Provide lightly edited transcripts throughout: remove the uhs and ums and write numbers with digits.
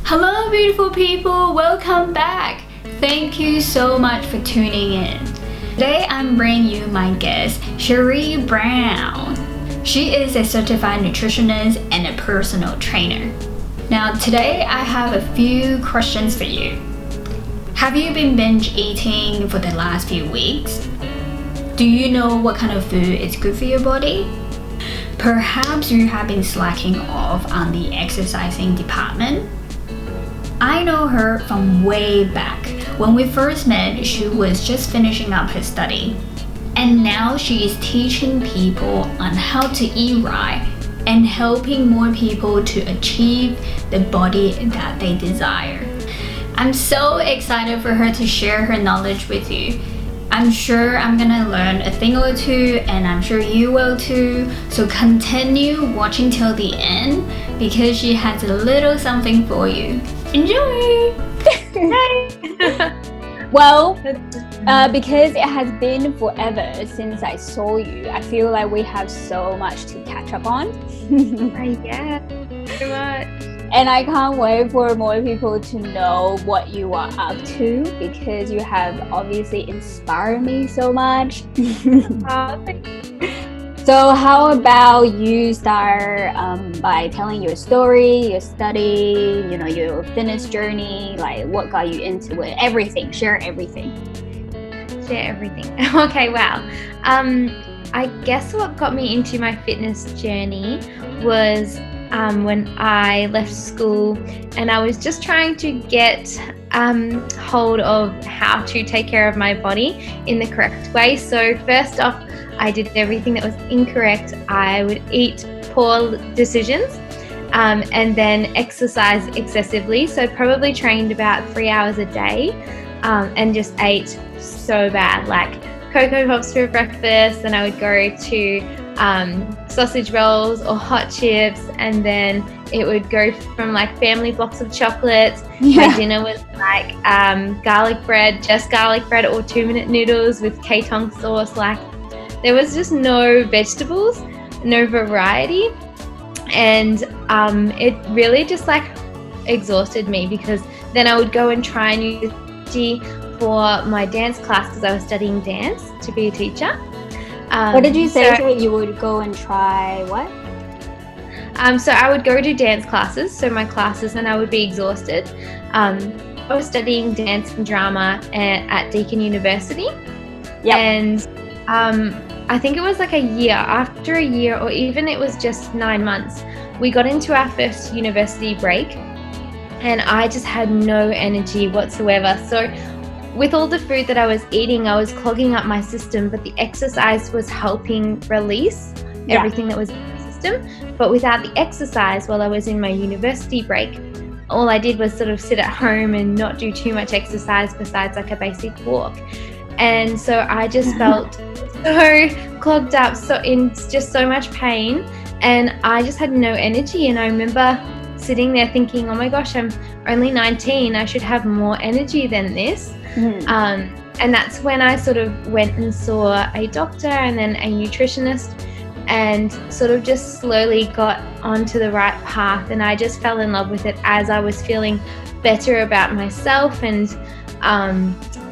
Hello beautiful people, welcome back. Thank you so much for tuning in. Today I'm bringing you my guest, Sharee Brown. She is a certified nutritionist and a personal trainer. Now today I have a few questions for you. Have you been binge eating for the last few weeks? Do you know what kind of food is good for your body? Perhaps you have been slacking off on the exercising department. I know her from way back. When we first met, she was just finishing up her study. And now she is teaching people on how to eat right and helping more people to achieve the body that they desire. I'm so excited for her to share her knowledge with you. I'm sure I'm gonna learn a thing or two, and I'm sure you will too. So continue watching till the end because she has a little something for you. Enjoy! Well, because it has been forever since I saw you, I feel like we have so much to catch up on. Yeah, so much. And I can't wait for more people to know what you are up to because you have obviously inspired me so much. Oh, thank you. So how about you start by telling your story, your study, your fitness journey, like what got you into it, everything, share everything. Share everything. Okay, wow. I guess what got me into my fitness journey was when I left school and I was just trying to get hold of how to take care of my body in the correct way. So first off, I did everything that was incorrect. I would eat poor decisions and then exercise excessively. So probably trained about 3 hours a day and just ate so bad, like Cocoa Pops for breakfast, and I would go to sausage rolls or hot chips, and then it would go from like family blocks of chocolates. My dinner was like garlic bread, just garlic bread, or 2-minute noodles with K-tong sauce. Like there was just no vegetables, no variety, and it really just like exhausted me because then I would go and try new for my dance class because I was studying dance to be a teacher. What did you say? So you would go and try what? So I would go to dance classes, so my classes, and I would be exhausted. I was studying dance and drama at Deakin University. Yep. And I think it was like a year, after a year, or even it was just 9 months, we got into our first university break and I just had no energy whatsoever. So with all the food that I was eating, I was clogging up my system, but the exercise was helping release everything that was in my system. But without the exercise, while I was in my university break, all I did was sort of sit at home and not do too much exercise besides like a basic walk. And so I just felt so clogged up, so in just so much pain, and I just had no energy. And I remember sitting there thinking, oh my gosh, I'm only 19, I should have more energy than this. And that's when I sort of went and saw a doctor and then a nutritionist and sort of just slowly got onto the right path. And I just fell in love with it as I was feeling better about myself and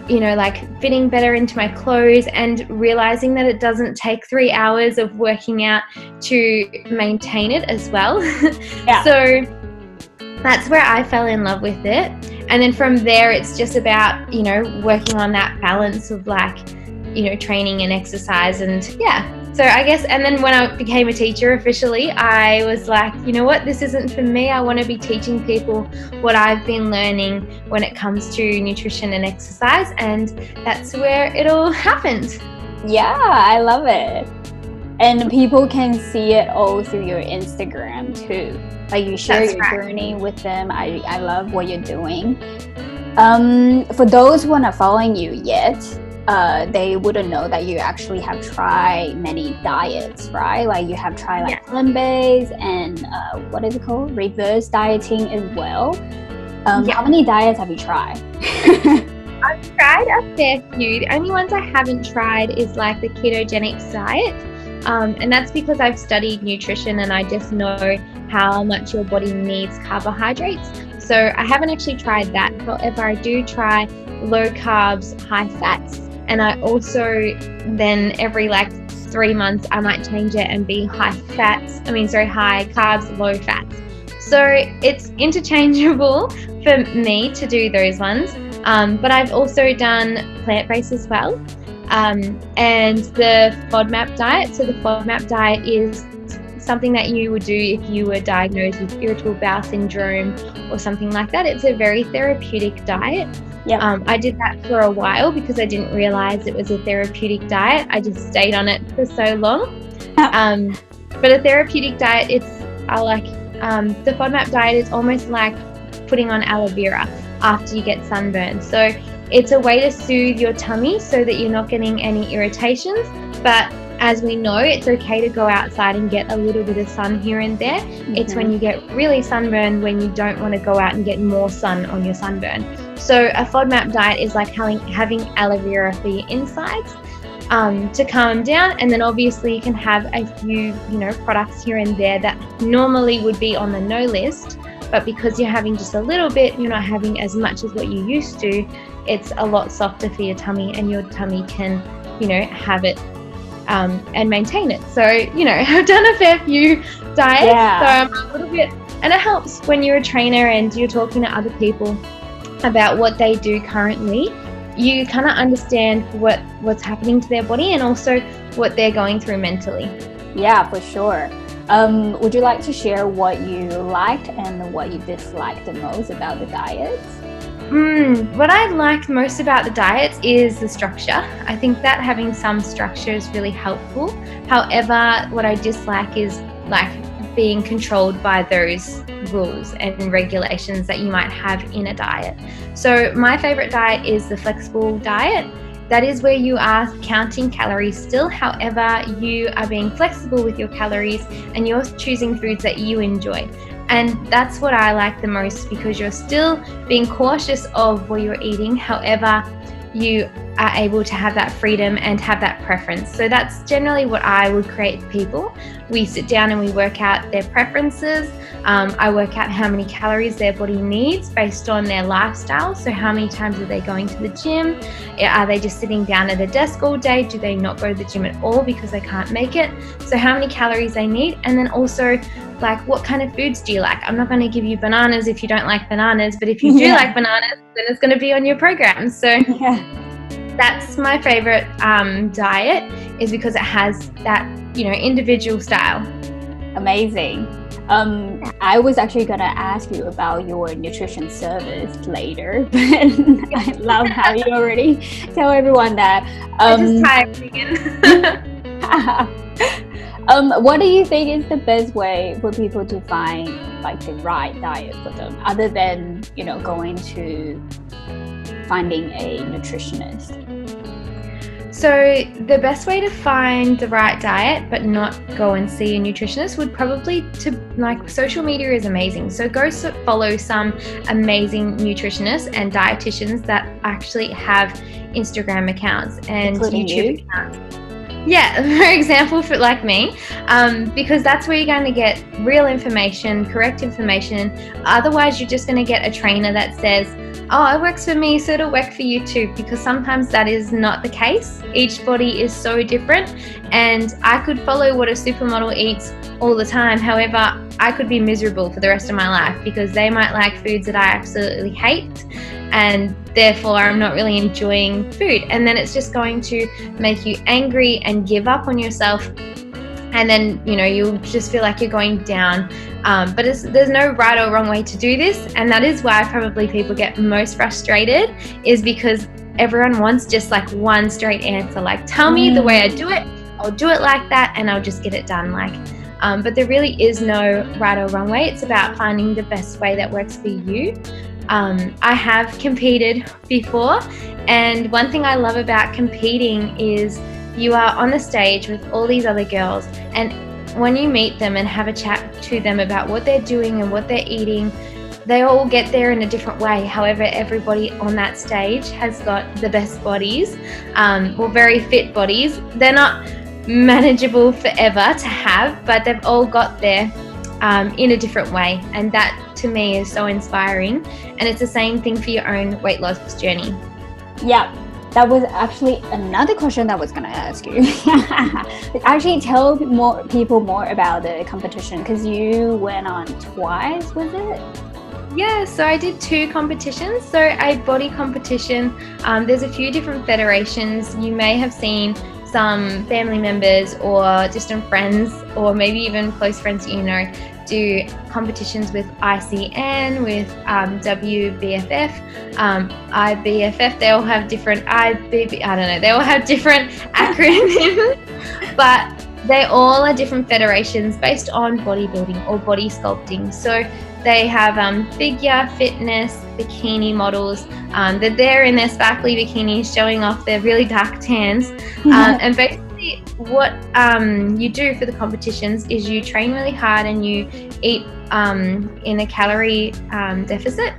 like fitting better into my clothes and realizing that it doesn't take 3 hours of working out to maintain it as well. Yeah. So that's where I fell in love with it. And then from there, it's just about, working on that balance of like, training and exercise and yeah. So I guess, and then when I became a teacher officially, I was like, you know what, this isn't for me. I want to be teaching people what I've been learning when it comes to nutrition and exercise. And that's where it all happened. Yeah, I love it. And people can see it all through your Instagram too. Like you share your journey with them. I love what you're doing. For those who are not following you yet, they wouldn't know that you actually have tried many diets, right? Like you have tried like plant-based and what is it called? Reverse dieting as well. How many diets have you tried? I've tried a fair few. The only ones I haven't tried is like the ketogenic diet. And that's because I've studied nutrition and I just know how much your body needs carbohydrates. So I haven't actually tried that. However, I do try low carbs, high fats. And I also then every like 3 months, I might change it and be high carbs, low fats. So it's interchangeable for me to do those ones. But I've also done plant-based as well. And the FODMAP diet. So the FODMAP diet is something that you would do if you were diagnosed with irritable bowel syndrome or something like that. It's a very therapeutic diet. Yeah. I did that for a while because I didn't realize it was a therapeutic diet. I just stayed on it for so long. But a therapeutic diet, the FODMAP diet is almost like putting on aloe vera after you get sunburned. So it's a way to soothe your tummy so that you're not getting any irritations. But as we know, it's okay to go outside and get a little bit of sun here and there. Mm-hmm. It's when you get really sunburned when you don't want to go out and get more sun on your sunburn. So a FODMAP diet is like having aloe vera for your insides to calm down. And then obviously you can have a few, products here and there that normally would be on the no list. But because you're having just a little bit, you're not having as much as what you used to, it's a lot softer for your tummy, and your tummy can, have it and maintain it. So, I've done a fair few diets, so I'm a little bit, and it helps when you're a trainer and you're talking to other people about what they do currently. You kind of understand what's happening to their body and also what they're going through mentally. Yeah, for sure. Would you like to share what you liked and what you disliked the most about the diets? What I liked most about the diets is the structure. I think that having some structure is really helpful. However, what I dislike is like being controlled by those rules and regulations that you might have in a diet. So my favorite diet is the flexible diet. That is where you are counting calories still. However, you are being flexible with your calories and you're choosing foods that you enjoy. And that's what I like the most, because you're still being cautious of what you're eating. However, you are able to have that freedom and have that preference. So that's generally what I would create for people. We sit down and we work out their preferences. I work out how many calories their body needs based on their lifestyle. So how many times are they going to the gym? Are they just sitting down at a desk all day? Do they not go to the gym at all because they can't make it? So how many calories they need? And then also, like, what kind of foods do you like? I'm not going to give you bananas if you don't like bananas, but if you do like bananas, then it's going to be on your program. So that's my favorite diet, is because it has that, individual style. Amazing. I was actually going to ask you about your nutrition service later, but I love how you already tell everyone that. I just tired again. What do you think is the best way for people to find like the right diet for them, other than, going to finding a nutritionist? So the best way to find the right diet but not go and see a nutritionist would probably social media is amazing. So go follow some amazing nutritionists and dietitians that actually have Instagram accounts and including YouTube accounts. Yeah, for example, for like me, because that's where you're going to get real information, correct information. Otherwise, you're just going to get a trainer that says, oh, it works for me, so it'll work for you too, because sometimes that is not the case. Each body is so different, and I could follow what a supermodel eats all the time. However, I could be miserable for the rest of my life because they might like foods that I absolutely hate, and therefore I'm not really enjoying food. And then it's just going to make you angry and give up on yourself. And then, you'll just feel like you're going down. But there's no right or wrong way to do this. And that is why probably people get most frustrated, is because everyone wants just like one straight answer. Like, tell me the way I do it, I'll do it like that, and I'll just get it done. But there really is no right or wrong way. It's about finding the best way that works for you. I have competed before, and one thing I love about competing is you are on the stage with all these other girls, and when you meet them and have a chat to them about what they're doing and what they're eating, they all get there in a different way. However, everybody on that stage has got the best bodies, very fit bodies. They're not manageable forever to have, but they've all got there in a different way, and that to me is so inspiring, and it's the same thing for your own weight loss journey. Yeah, that was actually another question that I was going to ask you. Actually, tell people more about the competition, because you went on twice, was it? Yeah, so I did 2 competitions. So a body competition, there's a few different federations. You may have seen some family members or distant friends, or maybe even close friends do competitions with ICN, with WBFF, IBFF. They all have different they all have different acronyms, but they all are different federations based on bodybuilding or body sculpting. So they have figure, fitness, bikini models. They're there in their sparkly bikinis showing off their really dark tans. And basically what you do for the competitions is you train really hard and you eat in a calorie deficit.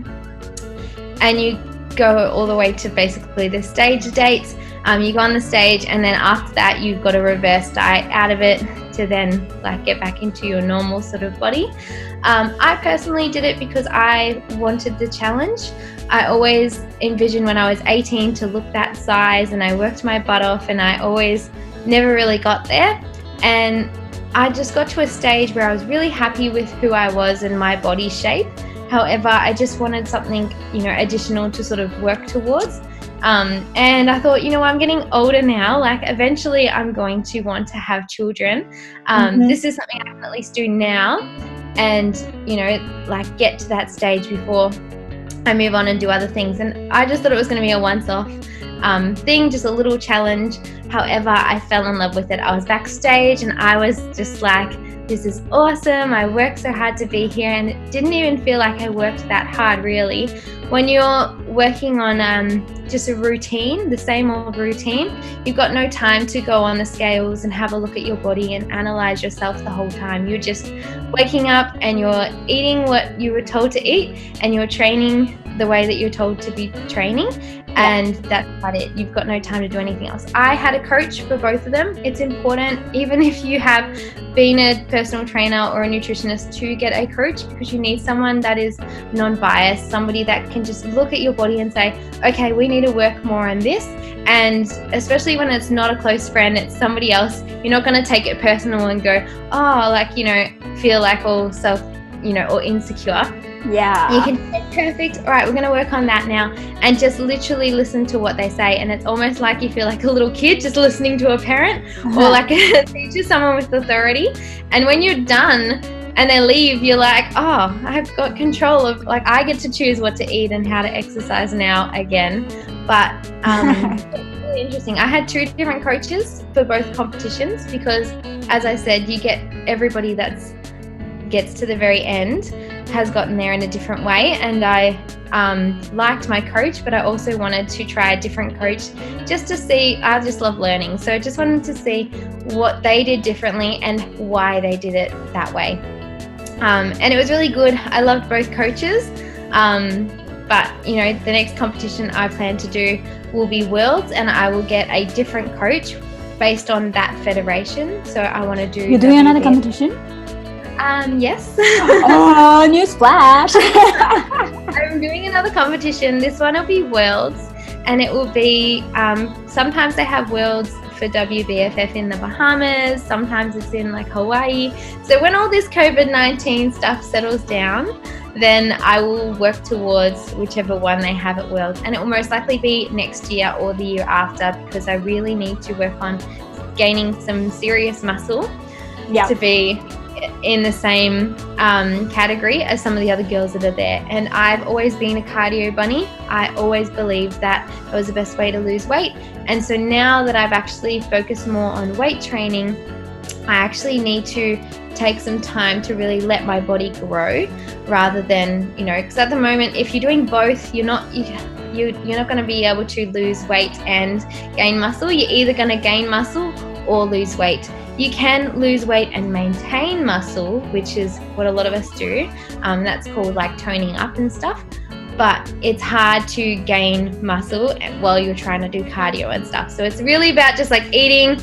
And you go all the way to basically the stage dates. You go on the stage, and then after that you've got a reverse diet out of it to then get back into your normal sort of body. I personally did it because I wanted the challenge. I always envisioned when I was 18 to look that size, and I worked my butt off, and I always never really got there. And I just got to a stage where I was really happy with who I was and my body shape. However, I just wanted something, additional to sort of work towards. And I thought, I'm getting older now, eventually I'm going to want to have children. This is something I can at least do now and, get to that stage before I move on and do other things. And I just thought it was going to be a once-off thing, just a little challenge. However, I fell in love with it. I was backstage and I was just this is awesome. I worked so hard to be here, and it didn't even feel like I worked that hard, really. When you're working on just a routine, the same old routine, you've got no time to go on the scales and have a look at your body and analyze yourself the whole time. You're just waking up and you're eating what you were told to eat, and you're training the way that you're told to be training, and that's about it. You've got no time to do anything else. I had a coach for both of them. It's important, even if you have been a personal trainer or a nutritionist, to get a coach, because you need someone that is non-biased, somebody that can just look at your body and say, okay, we need to work more on this. And especially when it's not a close friend, it's somebody else, you're not going to take it personal and go, feel all self, or insecure. Yeah. You can say, perfect. All right, we're going to work on that now, and just literally listen to what they say. And it's almost like you feel like a little kid just listening to a parent or like a teacher, someone with authority. And when you're done and they leave, you're like, oh, I've got control of, I get to choose what to eat and how to exercise now again. But it's really interesting. I had 2 different coaches for both competitions because, as I said, you get everybody that's gets to the very end has gotten there in a different way, and I liked my coach, but I also wanted to try a different coach just to see. I just love learning, so I just wanted to see what they did differently and why they did it that way. And it was really good. I loved both coaches, but the next competition I plan to do will be Worlds, and I will get a different coach based on that federation. So I want to do. You're doing another competition? Yes. Oh, newsflash. I'm doing another competition. This one will be Worlds, and it will be, sometimes they have Worlds for WBFF in the Bahamas, sometimes it's in Hawaii. So when all this COVID-19 stuff settles down, then I will work towards whichever one they have at Worlds, and it will most likely be next year or the year after, because I really need to work on gaining some serious muscle to be in the same category as some of the other girls that are there. And I've always been a cardio bunny. I always believed that it was the best way to lose weight. And so now that I've actually focused more on weight training, I actually need to take some time to really let my body grow, rather than, because at the moment, if you're doing both, you're not going to be able to lose weight and gain muscle. You're either going to gain muscle or lose weight. You can lose weight and maintain muscle, which is what a lot of us do. That's called toning up and stuff. But it's hard to gain muscle while you're trying to do cardio and stuff. So it's really about just eating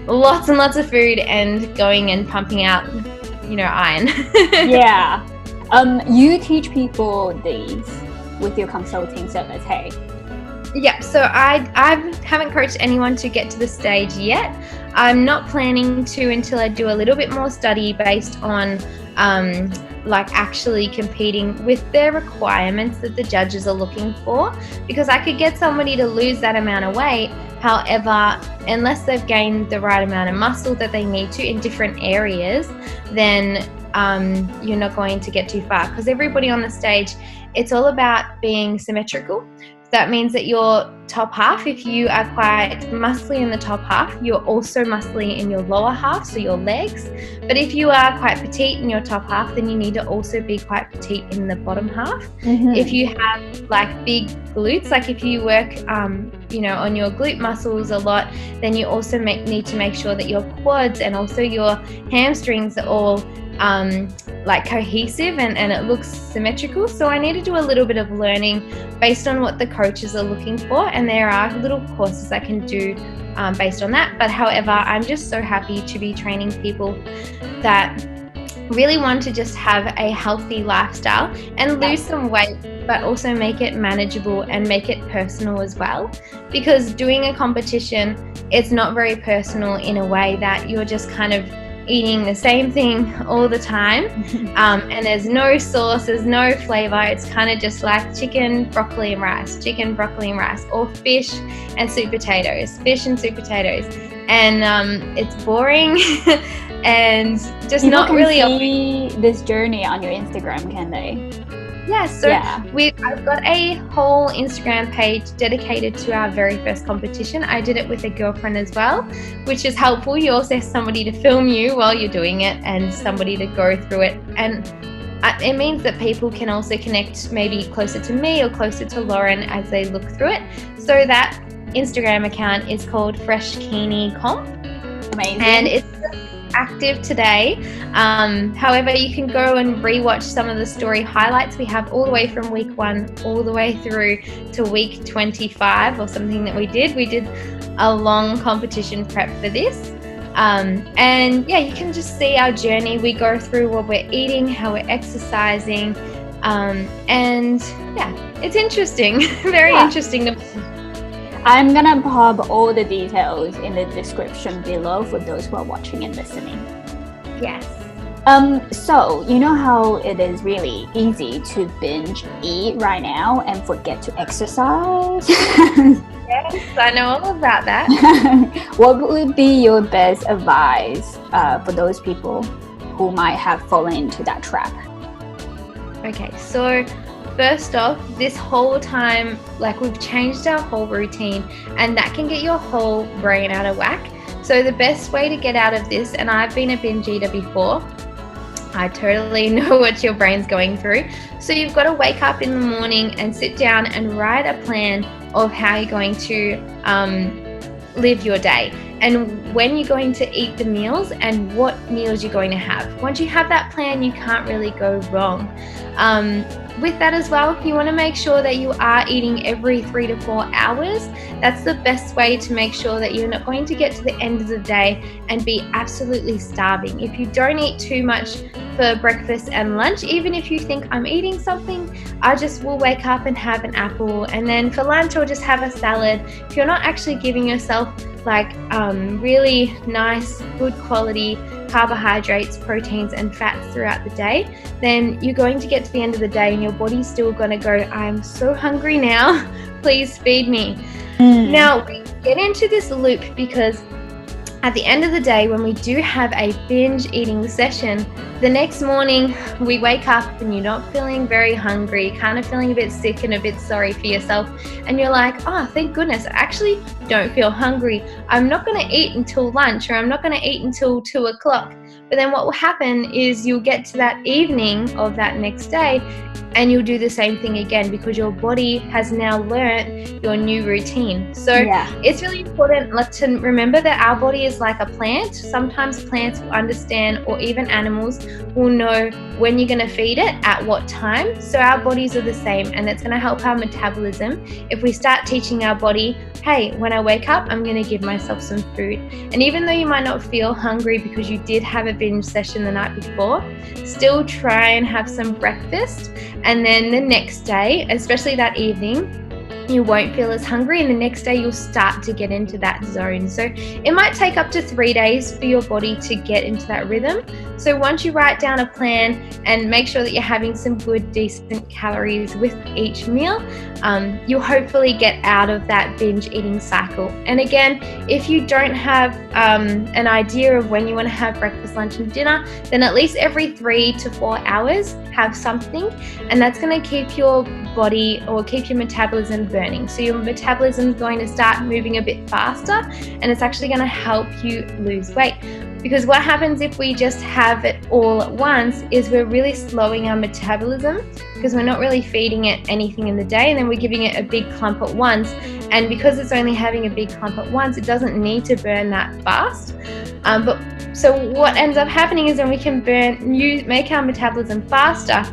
lots and lots of food and going and pumping out, iron. Yeah. You teach people these with your consulting service, hey? Yeah, so I haven't coached anyone to get to the stage yet. I'm not planning to until I do a little bit more study based on like actually competing with their requirements that the judges are looking for, because I could get somebody to lose that amount of weight. However, unless they've gained the right amount of muscle that they need to in different areas, then you're not going to get too far, because everybody on the stage, it's all about being symmetrical. That means that your top half, if you are quite muscly in the top half, you're also muscly in your lower half, so your legs. But if you are quite petite in your top half, then you need to also be quite petite in the bottom half. If you have like big glutes, like if you work, on your glute muscles a lot, then you also need to make sure that your quads and also your hamstrings are all like cohesive and it looks symmetrical. So I need to do a little bit of learning based on what the coaches are looking for, and there are little courses I can do based on that. But however, I'm just so happy to be training people that really want to just have a healthy lifestyle and lose some weight, but also make it manageable and make it personal as well. Because doing a competition, it's not very personal in a way that you're just kind of eating the same thing all the time, and there's no sauce, there's no flavor. It's kind of just like chicken, broccoli and rice, or fish and sweet potatoes, and it's boring and just people not can really see this journey on your Instagram, can they? Yes, I've got a whole Instagram page dedicated to our very first competition. I did it with a girlfriend as well, which is helpful. You also have somebody to film you while you're doing it and somebody to go through it. And it means that people can also connect maybe closer to me or closer to Lauren as they look through it. So that Instagram account is called Fresh Bikini Comp. Amazing. And it's active today. However, you can go and rewatch some of the story highlights we have all the way from week 1 all the way through to week 25 or something that we did. We did a long competition prep for this. And yeah, you can just see our journey. We go through what we're eating, how we're exercising, and yeah, it's interesting. Very interesting to I'm gonna pop all the details in the description below for those who are watching and listening. Yes. So you know how it is really easy to binge eat right now and forget to exercise? Yes, I know all about that. What would be your best advice for those people who might have fallen into that trap? Okay, so first off, this whole time, like, we've changed our whole routine, and that can get your whole brain out of whack. So the best way to get out of this, and I've been a binge eater before, I totally know what your brain's going through. So you've got to wake up in the morning and sit down and write a plan of how you're going to live your day, and when you're going to eat the meals and what meals you're going to have. Once you have that plan, you can't really go wrong. With that as well, you want to make sure that you are eating every 3 to 4 hours. That's the best way to make sure that you're not going to get to the end of the day and be absolutely starving. If you don't eat too much for breakfast and lunch, even if you think I'm eating something, I just will wake up and have an apple, and then for lunch I'll just have a salad. If you're not actually giving yourself like really nice, good quality carbohydrates, proteins and fats throughout the day, then you're going to get to the end of the day and your body's still going to go, I'm so hungry now, please feed me. Now we get into this loop because at the end of the day, when we do have a binge eating session, the next morning we wake up and you're not feeling very hungry, kind of feeling a bit sick and a bit sorry for yourself, and you're like, oh, thank goodness, I actually don't feel hungry. I'm not going to eat until lunch, or I'm not going to eat until 2 o'clock. But then what will happen is you'll get to that evening of that next day and you'll do the same thing again, because your body has now learnt your new routine. So it's really important to remember that our body is like a plant. Sometimes plants will understand, or even animals will know when you're going to feed it at what time. So our bodies are the same, and it's going to help our metabolism if we start teaching our body, hey, when I wake up, I'm going to give myself some food. And even though you might not feel hungry because you did have have a binge session the night before, still try and have some breakfast, and then the next day, especially that evening, you won't feel as hungry, and the next day you'll start to get into that zone. So it might take up to 3 days for your body to get into that rhythm. So once you write down a plan and make sure that you're having some good, decent calories with each meal, you'll hopefully get out of that binge eating cycle. And again, if you don't have an idea of when you want to have breakfast, lunch and dinner, then at least every 3 to 4 hours have something, and that's going to keep your body or keep your metabolism burning. So your metabolism is going to start moving a bit faster, and it's actually going to help you lose weight. Because what happens if we just have it all at once is we're really slowing our metabolism, because we're not really feeding it anything in the day, and then we're giving it a big clump at once. And because it's only having a big clump at once, it doesn't need to burn that fast. So what ends up happening is when we can make our metabolism faster,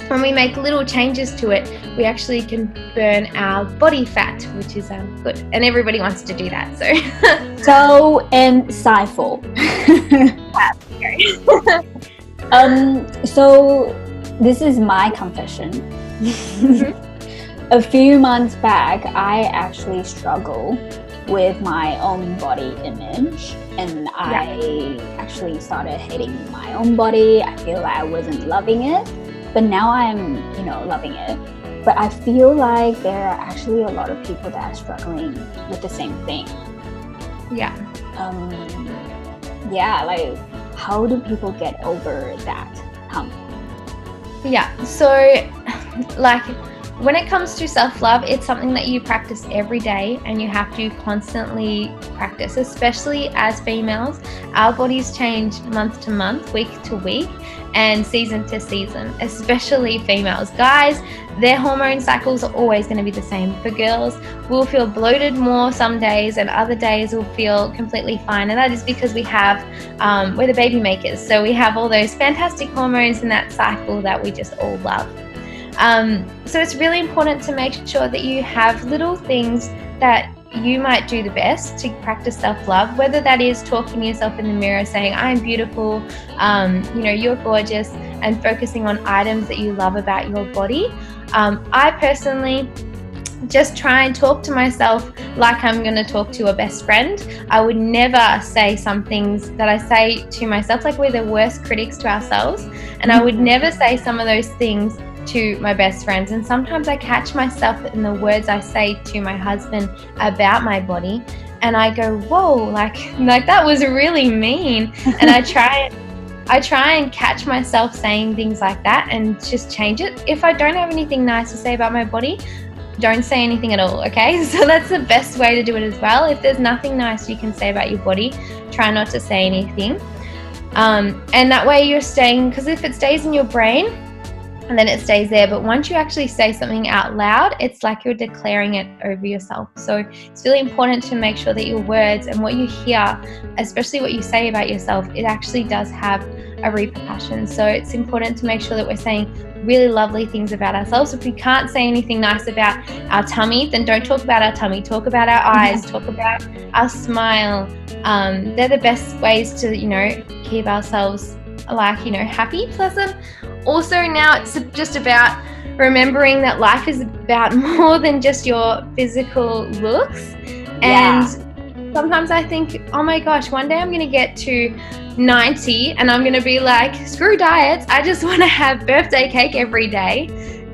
when we make little changes to it, we actually can burn our body fat, which is good. And everybody wants to do that. So insightful. So this is my confession. A few months back, I actually struggled with my own body image, and I actually started hating my own body. I feel like I wasn't loving it, but now I'm, loving it. But I feel like there are actually a lot of people that are struggling with the same thing. Yeah. Like, how do people get over that hump? Yeah. So, like, when it comes to self-love, it's something that you practice every day, and you have to constantly practice, especially as females. Our bodies change month to month, week to week, and season to season, especially females. Guys, their hormone cycles are always going to be the same. For girls, we'll feel bloated more some days, and other days we'll feel completely fine. And that is because we're the baby makers. So we have all those fantastic hormones in that cycle that we just all love. So it's really important to make sure that you have little things that you might do the best to practice self-love, whether that is talking to yourself in the mirror saying, I'm beautiful, you're gorgeous, and focusing on items that you love about your body. I personally just try and talk to myself like I'm going to talk to a best friend. I would never say some things that I say to myself, like we're the worst critics to ourselves, and I would never say some of those things to my best friends. And sometimes I catch myself in the words I say to my husband about my body, and I go, whoa, like that was really mean. And I try and catch myself saying things like that and just change it. If I don't have anything nice to say about my body, don't say anything at all, okay? So that's the best way to do it as well. If there's nothing nice you can say about your body, try not to say anything. And that way you're staying, because if it stays in your brain, and then it stays there. But once you actually say something out loud, it's like you're declaring it over yourself. So it's really important to make sure that your words and what you hear, especially what you say about yourself, it actually does have a repercussion. So it's important to make sure that we're saying really lovely things about ourselves. If we can't say anything nice about our tummy, then don't talk about our tummy. Talk about our eyes, talk about our smile. They're the best ways to, keep ourselves happy, pleasant. Also, now it's just about remembering that life is about more than just your physical looks. And sometimes I think, oh my gosh, one day I'm going to get to 90 and I'm going to be like, screw diets. I just want to have birthday cake every day.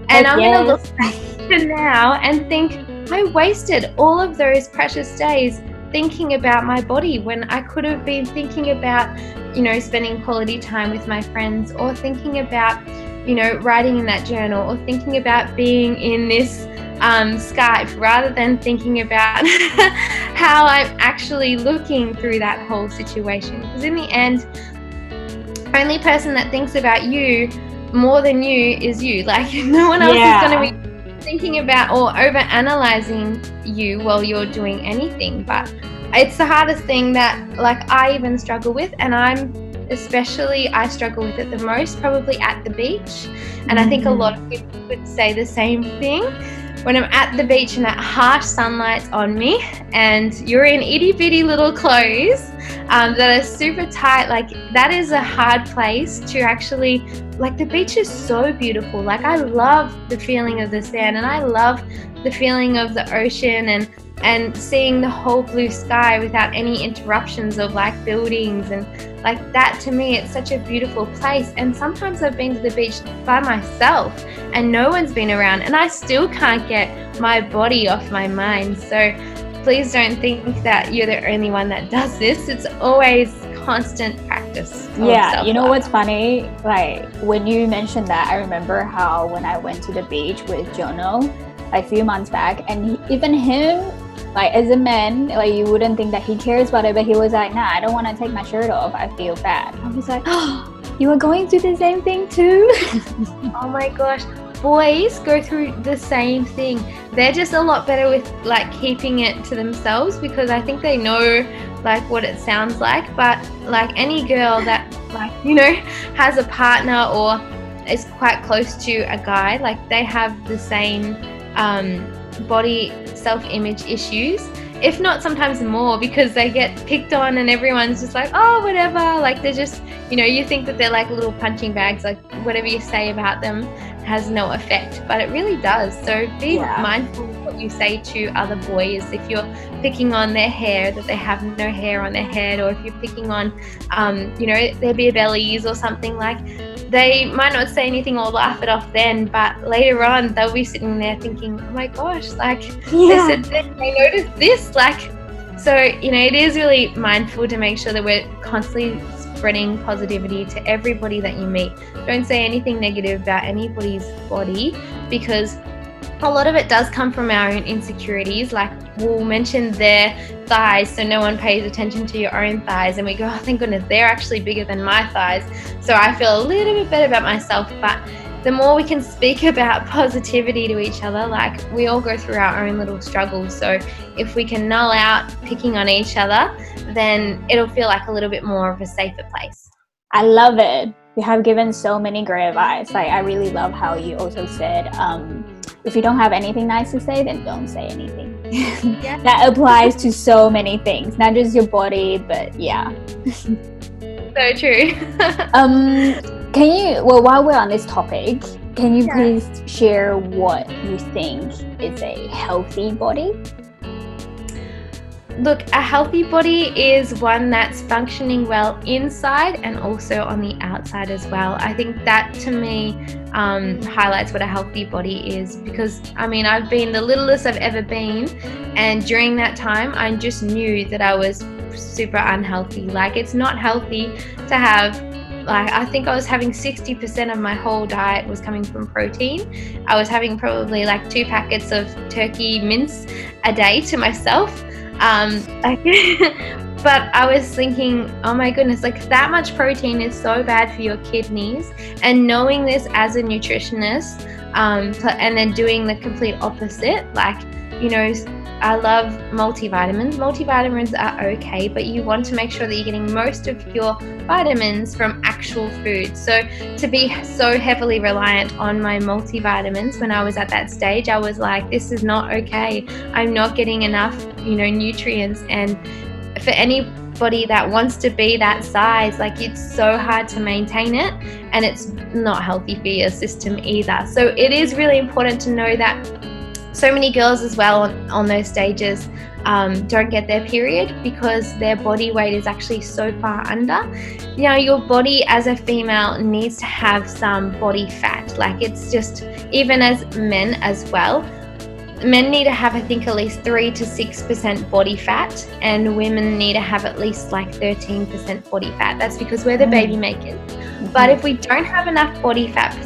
And I'm going to look back to now and think, I wasted all of those precious days thinking about my body when I could have been thinking about, spending quality time with my friends, or thinking about, writing in that journal, or thinking about being in this Skype, rather than thinking about how I'm actually looking through that whole situation. Because in the end, the only person that thinks about you more than you is you. Like, no one else is going to be thinking about or over-analyzing you while you're doing anything. But it's the hardest thing that, I even struggle with, and I struggle with it the most probably at the beach. And I think a lot of people could say the same thing. when I'm at the beach and that harsh sunlight's on me and you're in itty bitty little clothes that are super tight, like that is a hard place to actually, like the beach is so beautiful. Like I love the feeling of the sand and I love the feeling of the ocean and seeing the whole blue sky without any interruptions of like buildings, and like that to me, it's such a beautiful place. And sometimes I've been to the beach by myself and no one's been around and I still can't get my body off my mind. So please don't think that you're the only one that does this. It's always constant practice. Yeah, you know what's funny? Like when you mentioned that, I remember how when I went to the beach with Jono like a few months back, and even him, like as a man, like you wouldn't think that he cares about it, but he was like, nah, I don't want to take my shirt off, I feel bad. I was like, oh, you were going through the same thing too? Oh my gosh, boys go through the same thing. They're just a lot better with like keeping it to themselves because I think they know like what it sounds like. But like any girl that like, you know, has a partner or is quite close to a guy, like they have the same body self-image issues, if not sometimes more, because they get picked on and everyone's just like, oh, whatever, like they're just, you know, you think that they're like little punching bags, like whatever you say about them has no effect, but it really does. So be mindful of what you say to other boys. If you're picking on their hair, that they have no hair on their head, or if you're picking on you know, their beer bellies or something, like they might not say anything or laugh it off then, but later on they'll be sitting there thinking, oh my gosh, like they said this, they noticed this, like, so, you know, it is really mindful to make sure that we're constantly spreading positivity to everybody that you meet. Don't say anything negative about anybody's body, because a lot of it does come from our own insecurities. Like we'll mention their thighs so no one pays attention to your own thighs, and we go, oh thank goodness, they're actually bigger than my thighs, so I feel a little bit better about myself. But the more we can speak about positivity to each other, like we all go through our own little struggles, so if we can null out picking on each other, then it'll feel like a little bit more of a safer place. I love it. You have given so many great advice. Like I really love how you also said, if you don't have anything nice to say, then don't say anything. Yeah. That applies to so many things, not just your body, but yeah. So true. Can you, well, while we're on this topic, can you please share what you think is a healthy body? Look, a healthy body is one that's functioning well inside and also on the outside as well. I think that to me highlights what a healthy body is, because I mean, I've been the littlest I've ever been, and during that time I just knew that I was super unhealthy. Like it's not healthy to have, like I think I was having 60% of my whole diet was coming from protein. I was having probably like 2 packets of turkey mince a day to myself. But I was thinking, oh my goodness, like that much protein is so bad for your kidneys. And knowing this as a nutritionist, and then doing the complete opposite, like, you know, I love multivitamins. Multivitamins are okay, but you want to make sure that you're getting most of your vitamins from actual food. So to be so heavily reliant on my multivitamins when I was at that stage, I was like, this is not okay. I'm not getting enough, you know, nutrients. And for anybody that wants to be that size, like it's so hard to maintain it, and it's not healthy for your system either. So it is really important to know that so many girls as well on those stages don't get their period because their body weight is actually so far under. You know, your body as a female needs to have some body fat. Like it's just, even as men as well, men need to have, I think, at least 3 to 6% body fat, and women need to have at least like 13% body fat. That's because we're the baby makers. But if we don't have enough body fat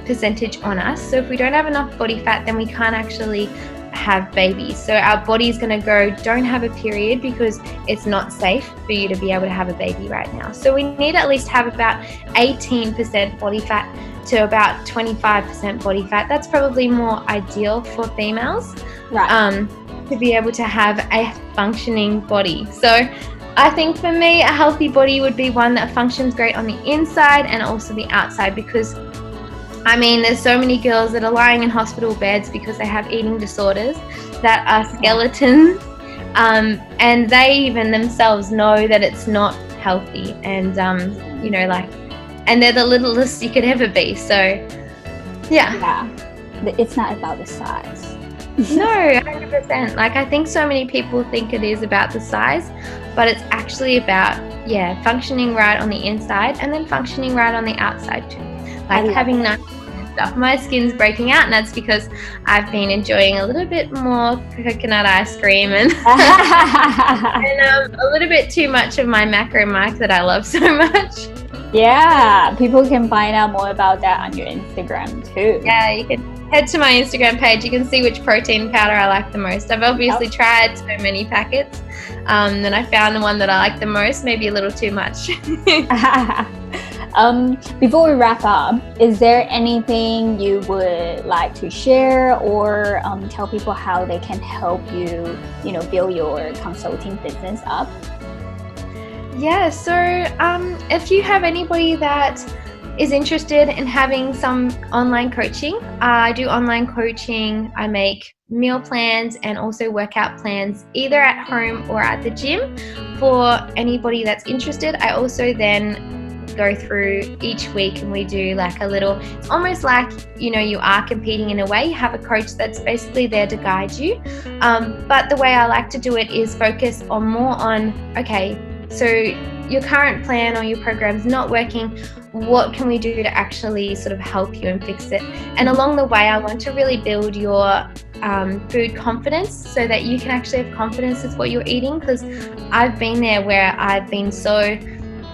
percentage on us, so if we don't have enough body fat, then we can't actually have babies. So our body's going to go, don't have a period because it's not safe for you to be able to have a baby right now. So we need to at least have about 18% body fat to about 25% body fat. That's probably more ideal for females, right? To be able to have a functioning body. So I think for me, a healthy body would be one that functions great on the inside and also the outside, because I mean, there's so many girls that are lying in hospital beds because they have eating disorders that are skeletons, and they even themselves know that it's not healthy, and you know, like, and they're the littlest you could ever be. So yeah, it's not about the size. No, 100%. Like, I think so many people think it is about the size, but it's actually about functioning right on the inside and then functioning right on the outside too. Like having nice stuff. My skin's breaking out, and that's because I've been enjoying a little bit more coconut ice cream and and a little bit too much of my macro mic that I love so much. Yeah, people can find out more about that on your Instagram too. Yeah, you can head to my Instagram page. You can see which protein powder I like the most. I've obviously tried so many packets, and I found the one that I like the most, maybe a little too much. Before we wrap up, is there anything you would like to share or tell people how they can help you, build your consulting business up? Yeah, so if you have anybody that is interested in having some online coaching, I do online coaching. I make meal plans and also workout plans either at home or at the gym for anybody that's interested. I also then go through each week and we do like a little, it's almost like, you are competing in a way. You have a coach that's basically there to guide you. But the way I like to do it is focus more on, okay, so your current plan or your program's not working. What can we do to actually sort of help you and fix it? And along the way, I want to really build your food confidence so that you can actually have confidence with what you're eating, because I've been there where I've been so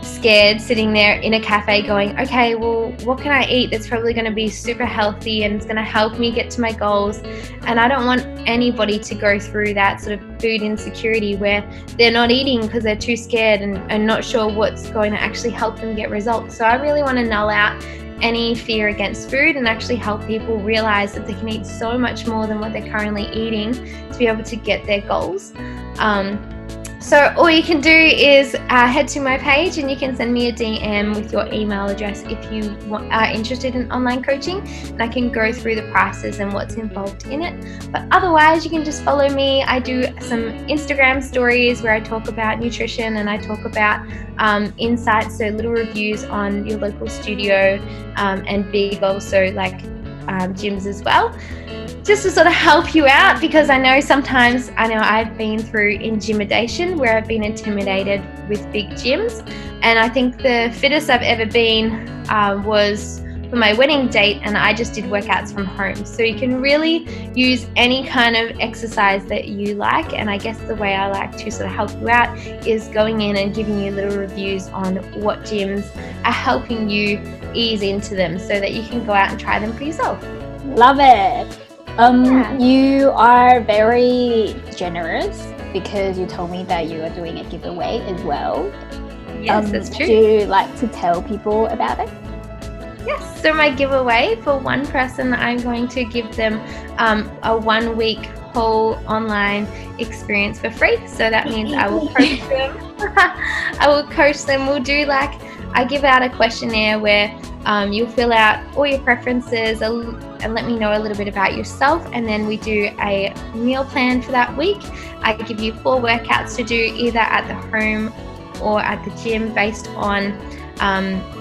scared sitting there in a cafe going, okay, well, what can I eat that's probably going to be super healthy and it's going to help me get to my goals? And I don't want anybody to go through that sort of food insecurity where they're not eating because they're too scared and not sure what's going to actually help them get results. So I really want to null out any fear against food and actually help people realize that they can eat so much more than what they're currently eating to be able to get their goals. So all you can do is head to my page and you can send me a DM with your email address if you are interested in online coaching, and I can go through the prices and what's involved in it. But otherwise, you can just follow me. I do some Instagram stories where I talk about nutrition and I talk about insights, so little reviews on your local studio and big also like gyms as well, just to sort of help you out, because I know I've been through intimidation where I've been intimidated with big gyms, and I think the fittest I've ever been was for my wedding date, and I just did workouts from home. So you can really use any kind of exercise that you like, and I guess the way I like to sort of help you out is going in and giving you little reviews on what gyms are helping you ease into them so that you can go out and try them for yourself. Love it. You are very generous because you told me that you are doing a giveaway as well. Yes, that's true. Do you like to tell people about it? Yes, so my giveaway, for one person, I'm going to give them a 1 week whole online experience for free. So that means I will coach them. We'll do I give out a questionnaire where you'll fill out all your preferences and let me know a little bit about yourself, and then we do a meal plan for that week. I give you 4 workouts to do either at the home or at the gym based on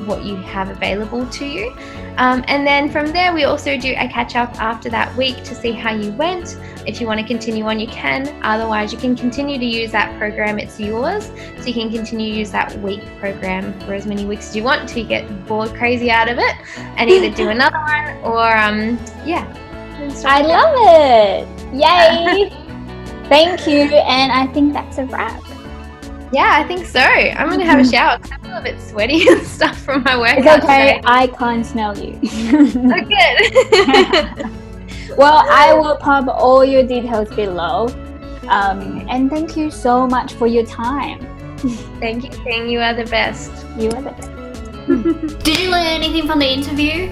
what you have available to you. And then from there, we also do a catch up after that week to see how you went. If you want to continue on, you can. Otherwise, you can continue to use that program. It's yours. So you can continue to use that week program for as many weeks as you want until you get bored crazy out of it and either do another one or, I love it. Yay. Thank you. And I think that's a wrap. Yeah, I think so. I'm going to have a shower because I feel a bit sweaty and stuff from my workout. It's okay. Today. I can't smell you. Oh, good. Well, I will pop all your details below. And thank you so much for your time. Thank you, Ting. You are the best. You are the best. Did you learn anything from the interview?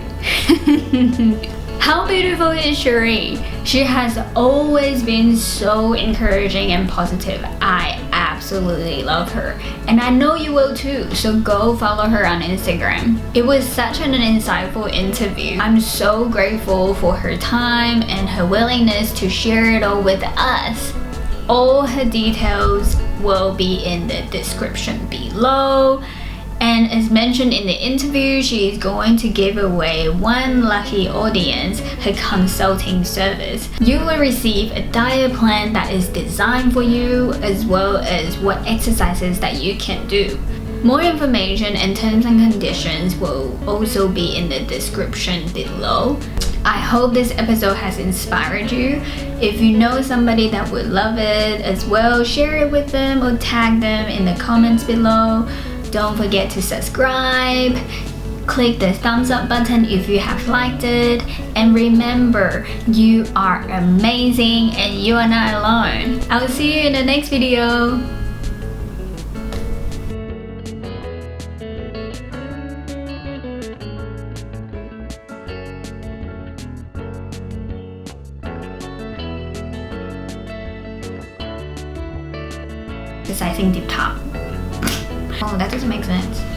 How beautiful is Sharee? She has always been so encouraging and positive. I absolutely absolutely love her, and I know you will too, so go follow her on Instagram. It was such an insightful interview. I'm so grateful for her time and her willingness to share it all with us. All her details will be in the description below. And as mentioned in the interview, she is going to give away one lucky audience her consulting service. You will receive a diet plan that is designed for you, as well as what exercises that you can do. More information and terms and conditions will also be in the description below. I hope this episode has inspired you. If you know somebody that would love it as well, share it with them or tag them in the comments below. Don't forget to subscribe, click the thumbs up button if you have liked it, and remember, you are amazing and you are not alone. I'll see you in the next video. Decising deep top. Oh, that doesn't make sense.